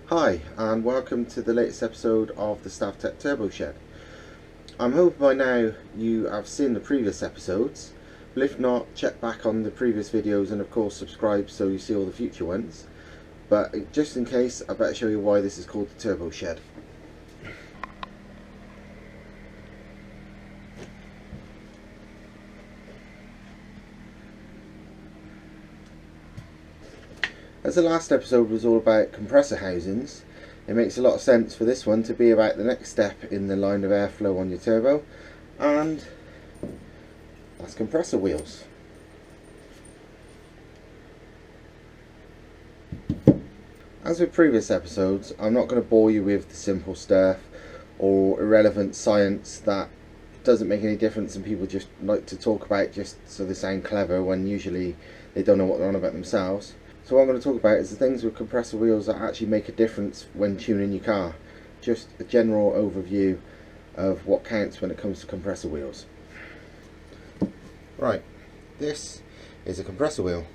Hi, and welcome to the latest episode of the Stav-Tech Turbo Shed. I'm hoping by now you have seen the previous episodes, but if not, check back on the previous videos and of course subscribe so you see all the future ones. But just in case, I better show you why this is called the Turbo Shed. As the last episode was all about compressor housings, it makes a lot of sense for this one to be about the next step in the line of airflow on your turbo, and that's compressor wheels. As with previous episodes, I'm not going to bore you with the simple stuff or irrelevant science that doesn't make any difference and people just like to talk about just so they sound clever when usually they don't know what they're on about themselves. So what I'm going to talk about is the things with compressor wheels that actually make a difference when tuning your car. Just a general overview of what counts when it comes to compressor wheels. Right, this is a compressor wheel,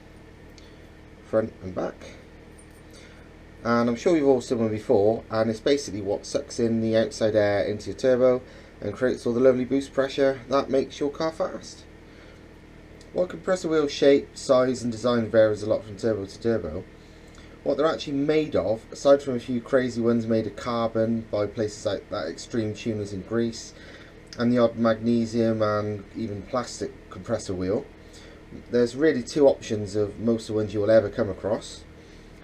front and back. And I'm sure you've all seen one before, and it's basically what sucks in the outside air into your turbo and creates all the lovely boost pressure that makes your car fast. While compressor wheel shape, size and design varies a lot from turbo to turbo, what they're actually made of, aside from a few crazy ones made of carbon by places like that Extreme Tuners in Greece, and the odd magnesium and even plastic compressor wheel, there's really two options of most of the ones you will ever come across,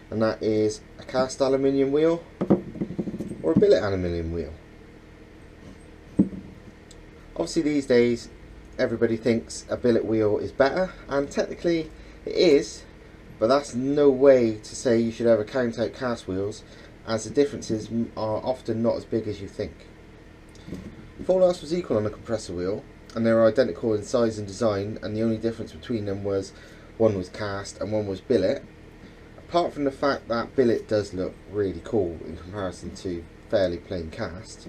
and that is a cast aluminium wheel or a billet aluminium wheel. Obviously these days everybody thinks a billet wheel is better, and technically it is, but that's no way to say you should ever count out cast wheels, as the differences are often not as big as you think. If all else was equal on a compressor wheel and they were identical in size and design, and the only difference between them was one was cast and one was billet, apart from the fact that billet does look really cool in comparison to fairly plain cast,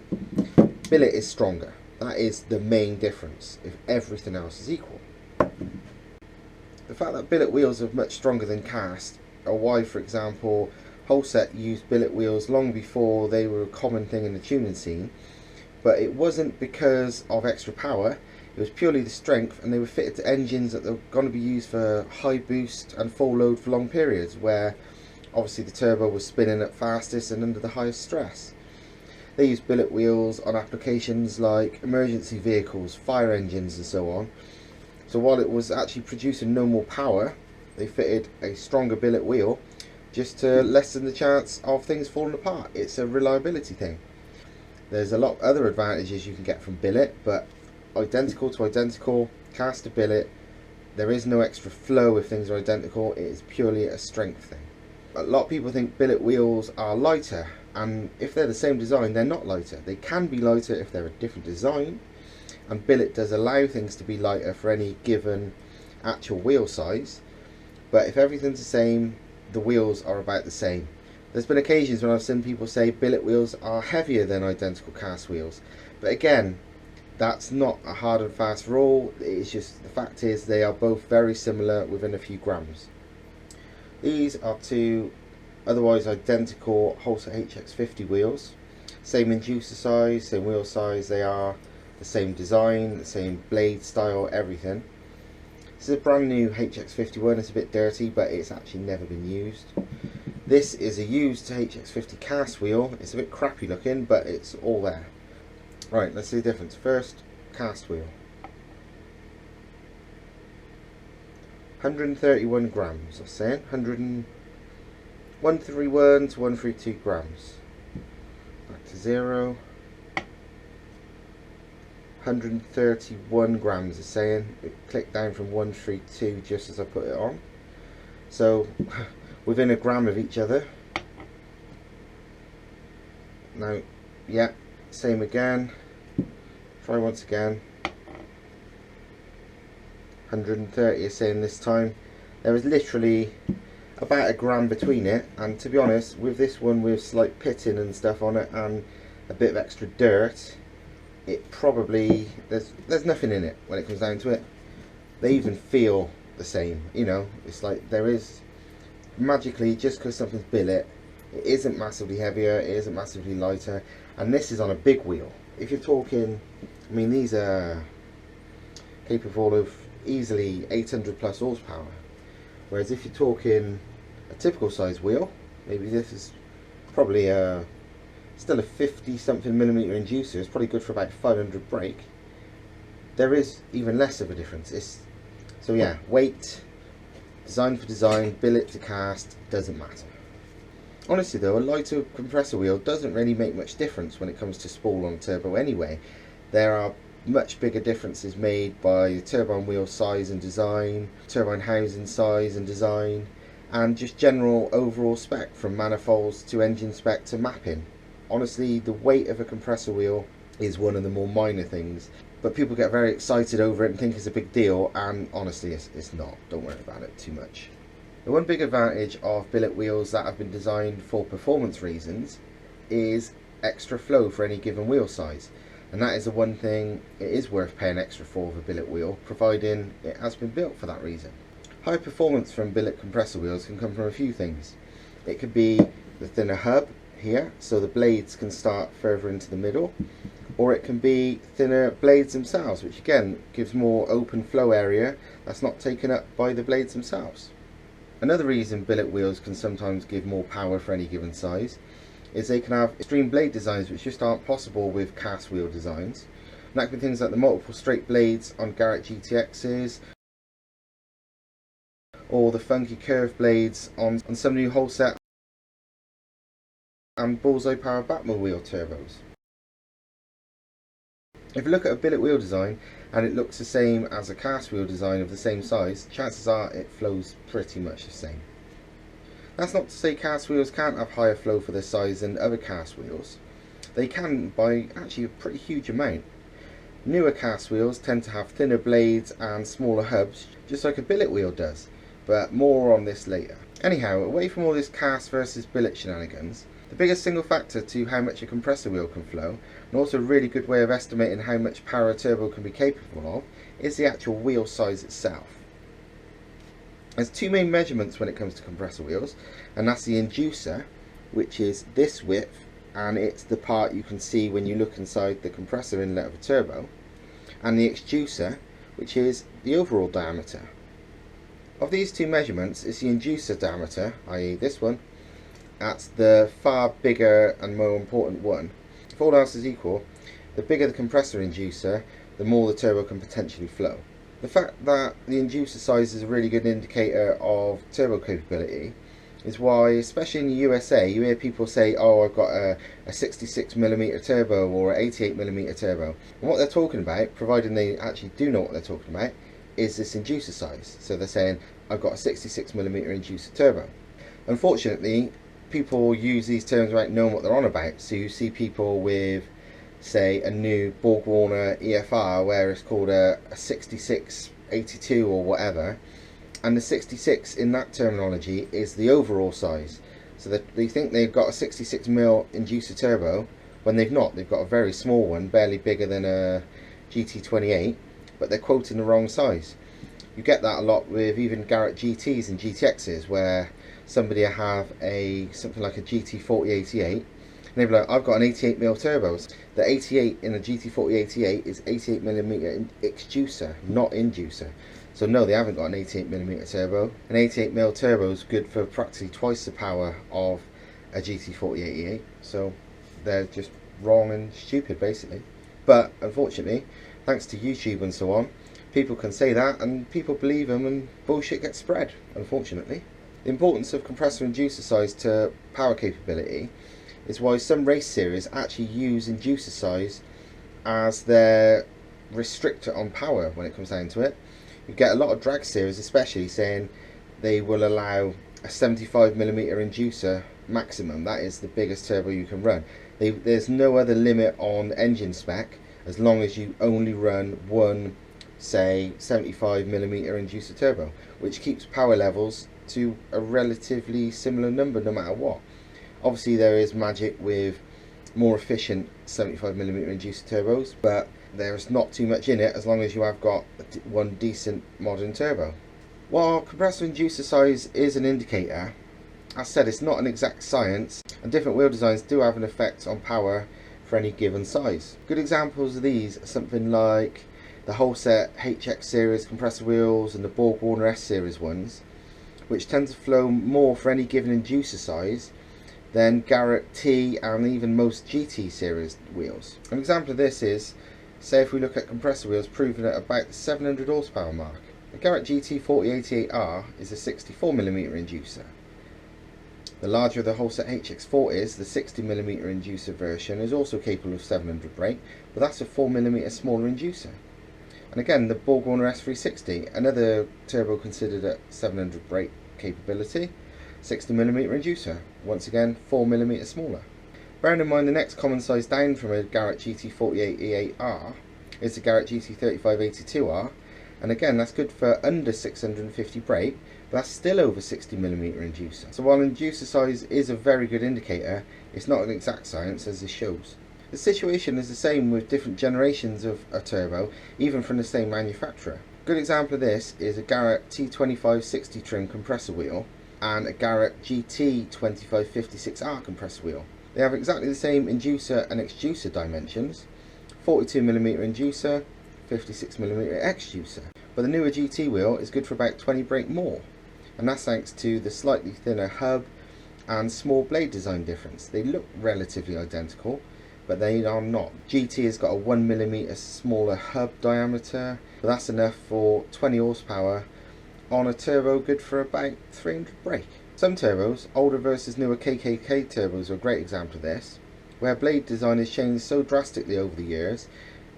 billet is stronger. That is the main difference if everything else is equal. The fact that billet wheels are much stronger than cast are why, for example, Wholeset used billet wheels long before they were a common thing in the tuning scene, but it wasn't because of extra power, it was purely the strength, and they were fitted to engines that were going to be used for high boost and full load for long periods, where obviously the turbo was spinning at fastest and under the highest stress. They used billet wheels on applications like emergency vehicles, fire engines and so on. So while it was actually producing no more power, they fitted a stronger billet wheel just to lessen the chance of things falling apart. It's a reliability thing. There's a lot of other advantages you can get from billet, but identical to identical, cast to billet, there is no extra flow if things are identical. It is purely a strength thing. A lot of people think billet wheels are lighter, and if they're the same design, they're not lighter. They can be lighter if they're a different design, and billet does allow things to be lighter for any given actual wheel size, but if everything's the same, the wheels are about the same. There's been occasions when I've seen people say billet wheels are heavier than identical cast wheels, but again, that's not a hard and fast rule. It's just the fact is they are both very similar within a few grams. These are two otherwise identical Wholeset HX50 wheels, same inducer size, same wheel size, they are the same design, the same blade style, everything. This is a brand new HX51, it's a bit dirty but it's actually never been used. This is a used HX50 cast wheel, it's a bit crappy looking but it's all there. Right, let's see the difference. First, cast wheel. 131 grams, I'm saying, 131 to 132 grams. Back to 0. 131 grams is saying. It clicked down from 132 just as I put it on. So within a gram of each other. Now, yeah, same again. Try once again. 130 is saying this time. There is literally about a gram between it, and to be honest, with this one with slight pitting and stuff on it and a bit of extra dirt, it probably there's nothing in it when it comes down to it. They even feel the same, you know. It's like there is magically, just because something's billet, It isn't massively heavier, it isn't massively lighter, and this is on a big wheel. If you're talking, I mean, these are capable of easily 800 plus horsepower, whereas if you're talking a typical size wheel, maybe this is probably still a 50 something millimeter inducer, it's probably good for about 500 brake. There is even less of a difference. So yeah, weight, design for design, billet to cast, doesn't matter. Honestly though, a lighter compressor wheel doesn't really make much difference when it comes to spool on a turbo anyway. There are much bigger differences made by turbine wheel size and design, turbine housing size and design, and just general overall spec, from manifolds to engine spec to mapping. Honestly, the weight of a compressor wheel is one of the more minor things, but people get very excited over it and think it's a big deal, and honestly it's not. Don't worry about it too much. The one big advantage of billet wheels that have been designed for performance reasons is extra flow for any given wheel size, and that is the one thing it is worth paying extra for with a billet wheel, providing it has been built for that reason. High performance from billet compressor wheels can come from a few things. It could be the thinner hub here, so the blades can start further into the middle, or it can be thinner blades themselves, which again gives more open flow area that's not taken up by the blades themselves. Another reason billet wheels can sometimes give more power for any given size is they can have extreme blade designs which just aren't possible with cast wheel designs. And that can be things like the multiple straight blades on Garrett GTXs, or the funky curved blades on some new whole set and bullseye power Batman wheel turbos. If you look at a billet wheel design and it looks the same as a cast wheel design of the same size, chances are it flows pretty much the same. That's not to say cast wheels can't have higher flow for their size than other cast wheels. They can by actually a pretty huge amount. Newer cast wheels tend to have thinner blades and smaller hubs, just like a billet wheel does, but more on this later. Anyhow, away from all this cast versus billet shenanigans, the biggest single factor to how much a compressor wheel can flow, and also a really good way of estimating how much power a turbo can be capable of, is the actual wheel size itself. There's two main measurements when it comes to compressor wheels, and that's the inducer, which is this width, and it's the part you can see when you look inside the compressor inlet of a turbo, and the exducer, which is the overall diameter. Of these two measurements, it's the inducer diameter, i.e. this one, that's the far bigger and more important one. If all else is equal, the bigger the compressor inducer, the more the turbo can potentially flow. The fact that the inducer size is a really good indicator of turbo capability is why, especially in the USA, you hear people say, oh, I've got a 66mm turbo or an 88mm turbo. And what they're talking about, providing they actually do know what they're talking about, is this inducer size. So they're saying, I've got a 66mm inducer turbo. Unfortunately, people use these terms without knowing what they're on about. So you see people with, say, a new Borg-Warner EFR where it's called a 6682 or whatever, and the 66 in that terminology is the overall size. So that they think they've got a 66mm inducer turbo when they've not. They've got a very small one, barely bigger than a GT28, but they're quoting the wrong size. You get that a lot with even Garrett GTs and GTXs, where somebody will have something like a GT4088, and they'll be like, I've got an 88mm turbo. The 88 in a GT4088 is 88mm exducer, not inducer. So no, they haven't got an 88mm turbo. An 88mm turbo is good for practically twice the power of a GT4088. So they're just wrong and stupid, basically. But unfortunately, thanks to YouTube and so on, people can say that and people believe them, and bullshit gets spread, unfortunately. The importance of compressor inducer size to power capability is why some race series actually use inducer size as their restrictor on power when it comes down to it. You get a lot of drag series especially saying they will allow a 75mm inducer maximum. That is the biggest turbo you can run. There's no other limit on engine spec as long as you only run one, say, 75mm inducer turbo, which keeps power levels to a relatively similar number no matter what. Obviously there is magic with more efficient 75mm inducer turbos, but there's not too much in it as long as you have got one decent modern turbo. While compressor inducer size is an indicator, As said, it's not an exact science, and different wheel designs do have an effect on power for any given size. Good examples of these are something like the Wholeset HX series compressor wheels and the Borg-Warner S series ones, which tend to flow more for any given inducer size than Garrett T and even most GT series wheels. An example of this is, say if we look at compressor wheels proven at about the 700 horsepower mark. The Garrett GT 4088R is a 64mm inducer. The larger of the Wholeset HX40s, the 60mm inducer version, is also capable of 700 brake, but that's a 4mm smaller inducer. And again, the Borg-Warner S360, another turbo considered at 700 brake capability, 60mm inducer, once again 4mm smaller. Bearing in mind the next common size down from a Garrett GT48E8R is the Garrett GT3582R, and again that's good for under 650 brake, but that's still over 60mm inducer. So while inducer size is a very good indicator, it's not an exact science as this shows. The situation is the same with different generations of a turbo, even from the same manufacturer. A good example of this is a Garrett T2560 trim compressor wheel and a Garrett GT2556R compressor wheel. They have exactly the same inducer and exducer dimensions, 42mm inducer, 56mm exducer, but the newer GT wheel is good for about 20 brake more, and that's thanks to the slightly thinner hub and small blade design difference. They look relatively identical, but they are not. GT has got a 1mm smaller hub diameter, but that's enough for 20 horsepower on a turbo good for about 300 brake. Some turbos, older versus newer KKK turbos, are a great example of this, where blade design has changed so drastically over the years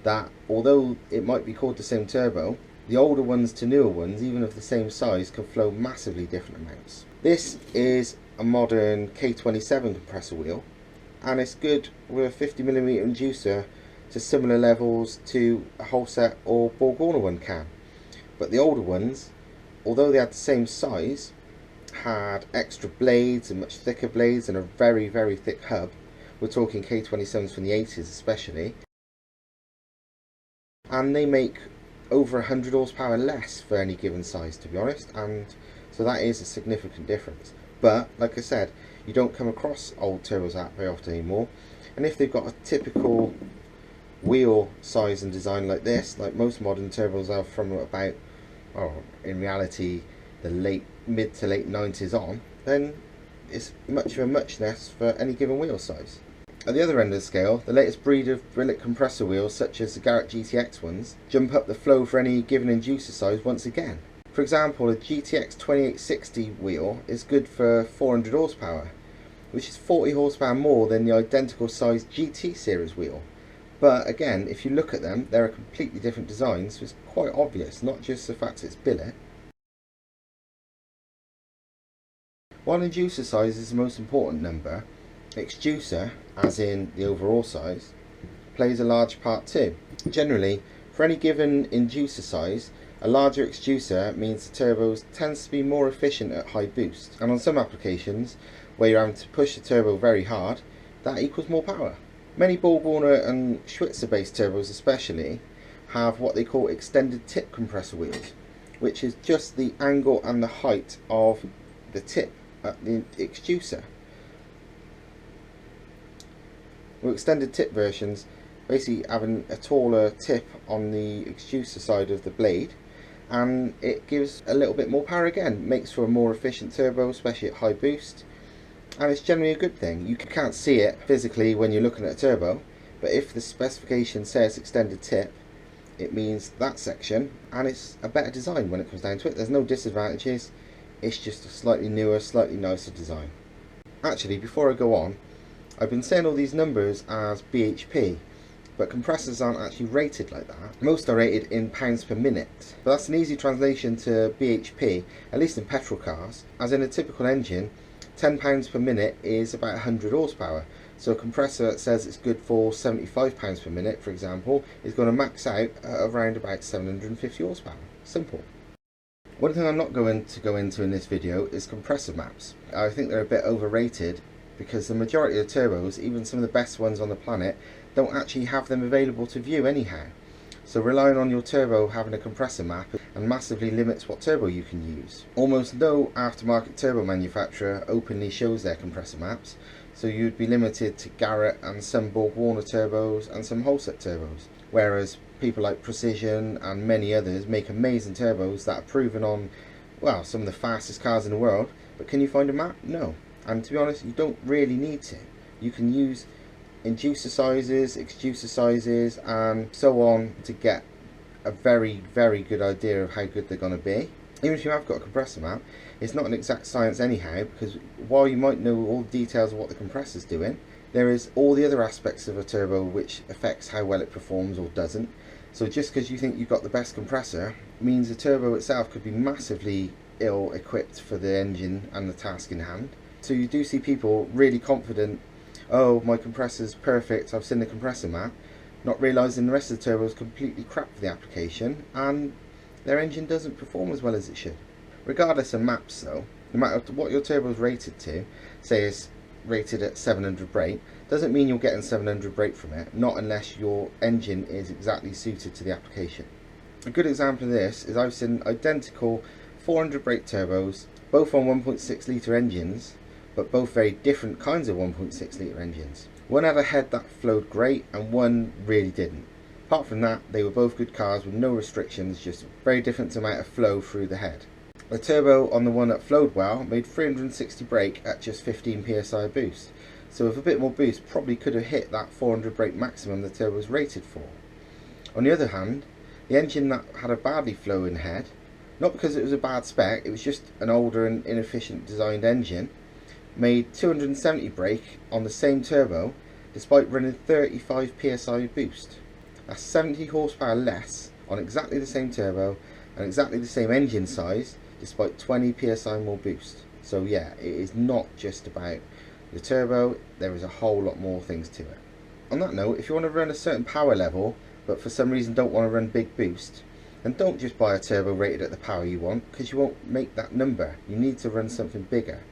that although it might be called the same turbo, the older ones to newer ones, even of the same size, can flow massively different amounts. This is a modern K27 compressor wheel, and it's good with a 50mm inducer to similar levels to a Wholeset or Borg-Warner one can. But the older ones, although they had the same size, had extra blades and much thicker blades and a very, very thick hub. We're talking K27s from the 80s especially. And they make over 100 horsepower less for any given size, to be honest, and so that is a significant difference. But like I said, you don't come across old turbos that very often anymore, and if they've got a typical wheel size and design like this, like most modern turbos are from about, well, in reality the mid to late 90s on, then it's much of a muchness for any given wheel size. At the other end of the scale, the latest breed of Billet compressor wheels, such as the Garrett GTX ones, jump up the flow for any given inducer size once again. For example, a GTX 2860 wheel is good for 400 horsepower, which is 40 horsepower more than the identical size GT series wheel. But again, if you look at them, they're a completely different design, so it's quite obvious, not just the fact it's Billet. While inducer size is the most important number, exducer, as in the overall size, plays a large part too. Generally, for any given inducer size, a larger exducer means the turbos tends to be more efficient at high boost, and on some applications, where you're having to push the turbo very hard, that equals more power. Many Borg-Warner and Schwitzer based turbos especially have what they call extended tip compressor wheels, which is just the angle and the height of the tip at the exducer. Well, extended tip versions basically having a taller tip on the exducer side of the blade, and it gives a little bit more power again, makes for a more efficient turbo, especially at high boost, and it's generally a good thing. You can't see it physically when you're looking at a turbo, but if the specification says extended tip, it means that section, and it's a better design when it comes down to it. There's no disadvantages, it's just a slightly newer, slightly nicer design. Actually, before I go on, I've been saying all these numbers as bhp, but compressors aren't actually rated like that. Most are rated in pounds per minute, but that's an easy translation to bhp, at least in petrol cars, as in a typical engine, 10 pounds per minute is about 100 horsepower. So a compressor that says it's good for 75 pounds per minute, for example, is going to max out at around about 750 horsepower. Simple. One thing I'm not going to go into in this video is compressor maps. I think they're a bit overrated because the majority of turbos, even some of the best ones on the planet, don't actually have them available to view anyhow. So relying on your turbo having a compressor map and massively limits what turbo you can use. Almost no aftermarket turbo manufacturer openly shows their compressor maps, so you'd be limited to Garrett and some Borg-Warner turbos and some Holset turbos. Whereas people like Precision and many others make amazing turbos that are proven on, well, some of the fastest cars in the world, but can you find a map? No. And to be honest, you don't really need to. You can use inducer sizes, exducer sizes and so on to get a very, very good idea of how good they're going to be. Even if you have got a compressor map, it's not an exact science anyhow, because while you might know all the details of what the compressor's doing, there is all the other aspects of a turbo which affects how well it performs or doesn't. So just because you think you've got the best compressor means the turbo itself could be massively ill equipped for the engine and the task in hand. So you do see people really confident, oh, my compressor's perfect, I've seen the compressor map, not realising the rest of the turbo is completely crap for the application and their engine doesn't perform as well as it should. Regardless of maps though, no matter what your turbo is rated to, say it's rated at 700 brake, doesn't mean you're getting 700 brake from it, not unless your engine is exactly suited to the application. A good example of this is I've seen identical 400 brake turbos, both on 1.6 litre engines, but both very different kinds of 1.6 litre engines. One had a head that flowed great and one really didn't. Apart from that, they were both good cars with no restrictions, just a very different amount of flow through the head. The turbo on the one that flowed well made 360 brake at just 15 psi boost, so with a bit more boost probably could have hit that 400 brake maximum the turbo was rated for. On the other hand, the engine that had a badly flowing head, not because it was a bad spec, it was just an older and inefficient designed engine, made 270 brake on the same turbo despite running 35 psi boost. That's 70 horsepower less on exactly the same turbo and exactly the same engine size despite 20 psi more boost. So yeah, it is not just about the turbo, there is a whole lot more things to it. On that note, if you want to run a certain power level but for some reason don't want to run big boost, then don't just buy a turbo rated at the power you want, because you won't make that number. You need to run something bigger.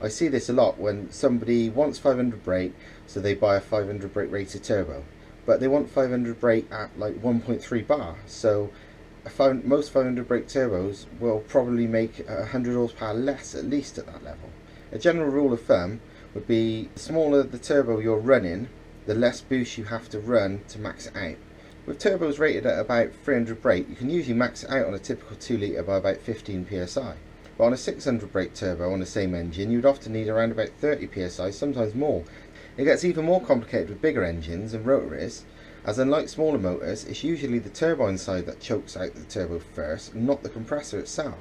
I see this a lot when somebody wants 500 brake, so they buy a 500 brake rated turbo, but they want 500 brake at like 1.3 bar, so most 500 brake turbos will probably make 100 horsepower less at least at that level. A general rule of thumb would be the smaller the turbo you're running, the less boost you have to run to max it out. With turbos rated at about 300 brake, you can usually max it out on a typical 2 litre by about 15 psi. But on a 600 brake turbo on the same engine, you'd often need around about 30 psi, sometimes more. It gets even more complicated with bigger engines and rotaries, as unlike smaller motors, it's usually the turbine side that chokes out the turbo first, not the compressor itself.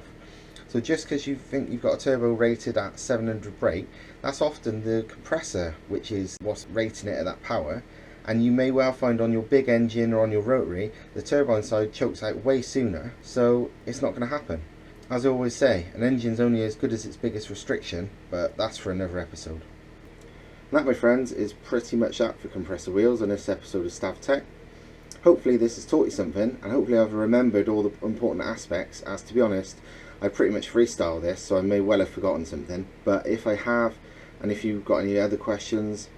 So just because you think you've got a turbo rated at 700 brake, that's often the compressor which is what's rating it at that power, and you may well find on your big engine or on your rotary, the turbine side chokes out way sooner, so it's not going to happen. As I always say, an engine's only as good as its biggest restriction, but that's for another episode. And that, my friends, is pretty much that for compressor wheels on this episode of Stav-Tech. Hopefully this has taught you something, and hopefully I've remembered all the important aspects, as to be honest, I pretty much freestyle this, so I may well have forgotten something. But if I have, and if you've got any other questions,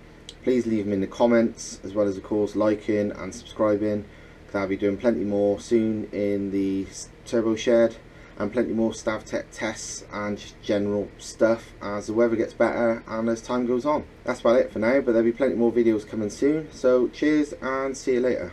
please leave them in the comments, as well as of course liking and subscribing, because I'll be doing plenty more soon in the turbo shed, and plenty more Stav-Tech tests and just general stuff as the weather gets better and as time goes on. That's about it for now, but there'll be plenty more videos coming soon, so cheers and see you later.